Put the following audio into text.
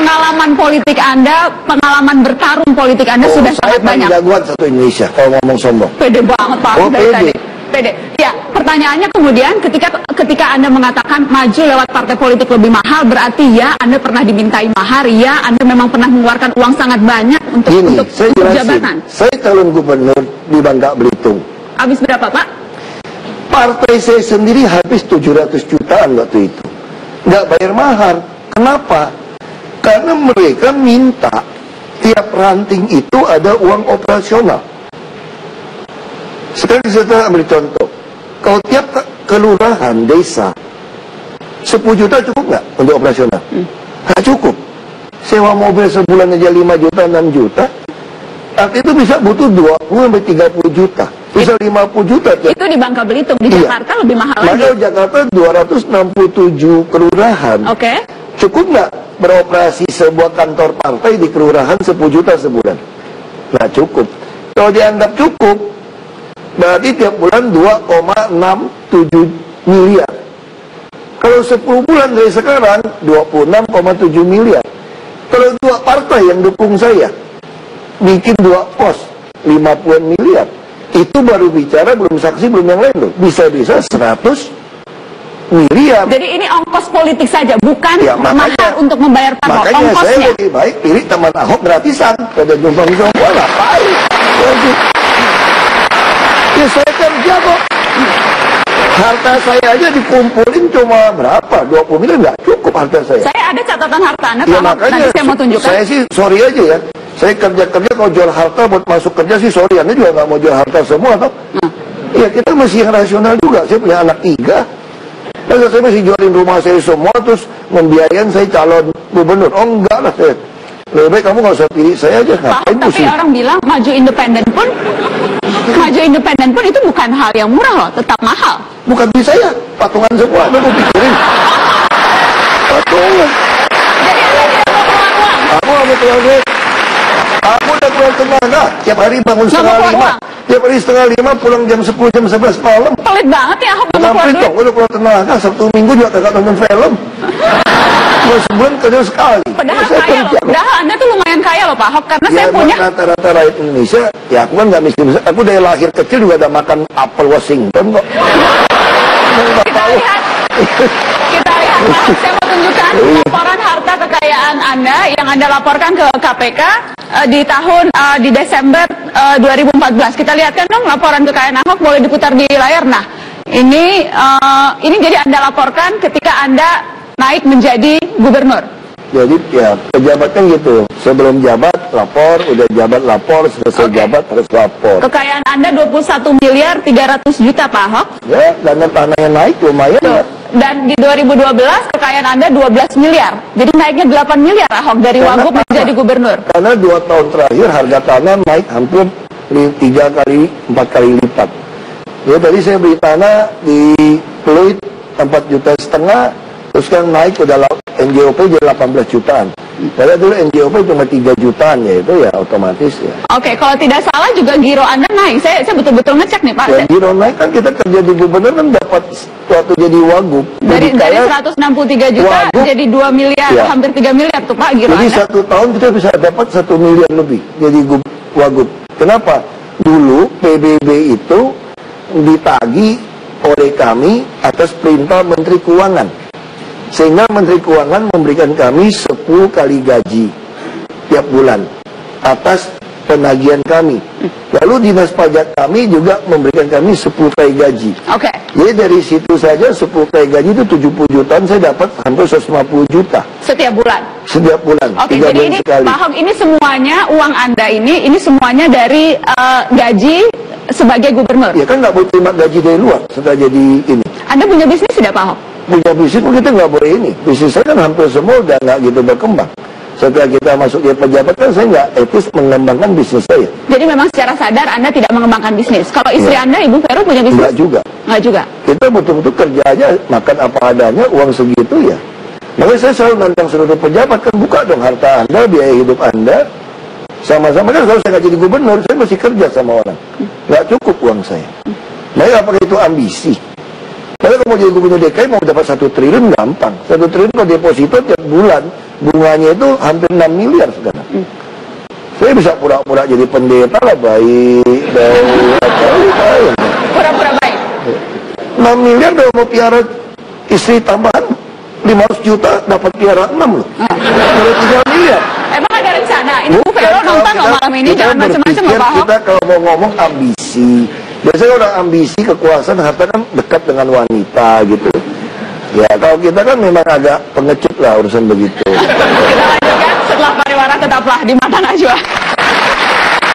pengalaman politik Anda, pengalaman bertarung politik Anda sudah sangat banyak. Saya jagoan satu Indonesia kalau ngomong sombong. Pede banget Pak Oh, dari pede. tadi. Pede. Ya, pertanyaannya kemudian ketika Anda mengatakan maju lewat partai politik lebih mahal, berarti ya Anda pernah dimintai mahar, ya Anda memang pernah mengeluarkan uang sangat banyak untuk Saya jelasin. jabatan. Saya calon gubernur di Bangka Belitung. Habis berapa Pak? Partai saya sendiri habis 700 jutaan waktu itu. Nggak bayar mahar. Kenapa? Karena mereka minta tiap ranting itu ada uang operasional. Sekarang saya ambil contoh. Kalau tiap kelurahan, desa, 10 juta cukup nggak untuk operasional? Nggak cukup. Sewa mobil sebulan aja 5 juta, 6 juta. Itu bisa butuh 20-30 juta. Bisa 50 juta. Itu di Bangka Belitung, di Jakarta lebih mahal lagi. Maka Jakarta 267 kelurahan. Oke. Cukup nggak beroperasi sebuah kantor partai di kelurahan 10 juta sebulan? Nggak cukup. Kalau dianggap cukup, berarti tiap bulan 2,67 miliar. Kalau 10 bulan dari sekarang, 26,7 miliar. Kalau dua partai yang dukung saya, bikin dua pos, 50 miliar. Itu baru bicara, belum saksi, belum yang lain loh. Bisa-bisa 100 miliar. Jadi ini ongkos politik saja, bukan Ya, mahar untuk membayar Pak Ahok. Makanya Ongkosnya. saya lebih baik pilih teman Ahok gratisan. Pada jombang-jombang, ngapain? Ya saya kerja kok. Harta saya aja dikumpulin cuma berapa? 20 miliar nggak cukup harta saya. Saya ada catatan harta Anda, Ya Pak Ahok. makanya Nanti saya mau tunjukkan. saya sih sorry aja ya. Saya kerja-kerja kalau jual harta buat masuk kerja sih sorry. Anda juga nggak mau jual harta semua toh. Iya kita masih yang rasional juga. Saya punya anak 3. Masa saya masih jualin rumah saya semua terus membiayain saya calon gubernur? Oh enggak lah saya. Lebih baik kamu nggak usah pilih saya aja. Pak Ahok, Ngapain tapi pusing? orang bilang maju independen pun itu bukan hal yang murah loh, tetap mahal. Bukan di saya, patungan semua. Anda mau pikirin? Patungan. Jadi Anda tidak mau keluar uang. Aku nggak mau keluar duit. Aku udah keluar tenaga. Tiap hari bangun Nggak mau keluar 4:30. uang? Tiap hari 4:30 pulang jam 10, jam 11 malam. Pelit banget ya Ahok nggak mau keluar Ngapain duit. dong? Udah keluar tenaga. Sabtu Minggu juga kagak nonton film. Cuma sebulan kerja sekali. Padahal Saya kaya loh. kerja kok. Padahal Anda tuh lumayan kaya loh Pak Ahok. Karena Ya saya emang punya. rata-rata rakyat Indonesia, ya aku kan nggak miskin. Aku dari lahir kecil juga ada makan apel Washington kok. Kita lihat Pak Ahok, saya mau tunjukkan laporan harta kekayaan Anda yang Anda laporkan ke KPK di Desember 2014. Kita lihatkan dong laporan kekayaan Ahok, boleh diputar di layar. Nah, ini jadi Anda laporkan ketika Anda naik menjadi gubernur. Jadi ya pejabat kan gitu. Sebelum jabat lapor, udah jabat lapor, selesai jabat harus lapor. Kekayaan Anda 21.300.000.000 Pak Ahok. Ya, dana tanahnya naik lumayan ya. Dan di 2012 kekayaan Anda 12 miliar. Jadi naiknya 8 miliar Ahok dari Karena Wagub apa? menjadi gubernur. Karena 2 tahun terakhir harga tanah naik hampir 3 kali, 4 kali lipat. Ya tadi saya beli tanah di Pluit 4,5 juta, terus sekarang naik udah NJOP jadi 18 jutaan. Padahal dulu NJOP cuma 3 jutaan ya, itu ya otomatis ya. Oke, kalau tidak salah juga giro Anda naik. Saya betul-betul ngecek nih Pak. Dan giro naik kan kita kerja di gubernur kan dapat waktu jadi wagub. Dari kaya, 163 juta Wagub, jadi 2 miliar, ya. hampir 3 miliar tuh Pak giro Jadi Anda. 1 tahun kita bisa dapat 1 miliar lebih jadi wagub. Kenapa? Dulu PBB itu ditagih oleh kami atas perintah Menteri Keuangan. Sehingga Menteri Keuangan memberikan kami 10 kali gaji tiap bulan atas penagihan kami. Lalu dinas pajak kami juga memberikan kami 10 kali gaji. Oke. Jadi dari situ saja 10 kali gaji itu 70 jutaan, saya dapat hampir 150 juta Setiap bulan. setiap bulan. Oke, 3 jadi bulan ini sekali. Pak Ahok, ini semuanya uang Anda ini semuanya dari gaji sebagai gubernur. Ya kan nggak boleh terima gaji dari luar setelah jadi ini. Anda punya bisnis tidak Pak Ahok? Punya bisnis pun kita nggak boleh ini. Bisnis saya kan hampir semua udah nggak gitu berkembang. Setelah kita masuk di pejabat kan saya nggak etis mengembangkan bisnis saya. Jadi memang secara sadar Anda tidak mengembangkan bisnis. Kalau istri Iya. Anda, Ibu Vero, punya bisnis? Nggak juga. Nggak juga. Kita betul-betul kerja aja, makan apa adanya, uang segitu ya. Makanya saya selalu nantang seluruh pejabat, kan buka dong harta Anda, biaya hidup Anda. Sama-sama kan kalau saya nggak jadi gubernur, saya masih kerja sama orang. Nggak cukup uang saya. Nah, apakah itu ambisi? Kalau mau jadi gubernur DKI mau dapat 1 triliun gampang. 1 triliun kalau deposito tiap bulan bunganya itu hampir 6 miliar sekarang. Saya bisa pura-pura jadi pendeta lah, baik. Pura-pura baik. 6 miliar udah mau piara istri tambahan 500 juta, dapat piara 6 loh. Kalau 3 miliar. Emang ada rencana? Ini Bu Vero nonton loh malam ini, jangan macam-macam Pak Ahok. Kita kalau mau ngomong ambisi, biasanya orang ambisi kekuasaan harta kan dekat dengan wanita gitu. Ya kalau kita kan memang agak pengecut lah urusan begitu. Kita lanjutkan setelah pariwara, tetaplah di Mata Najwa.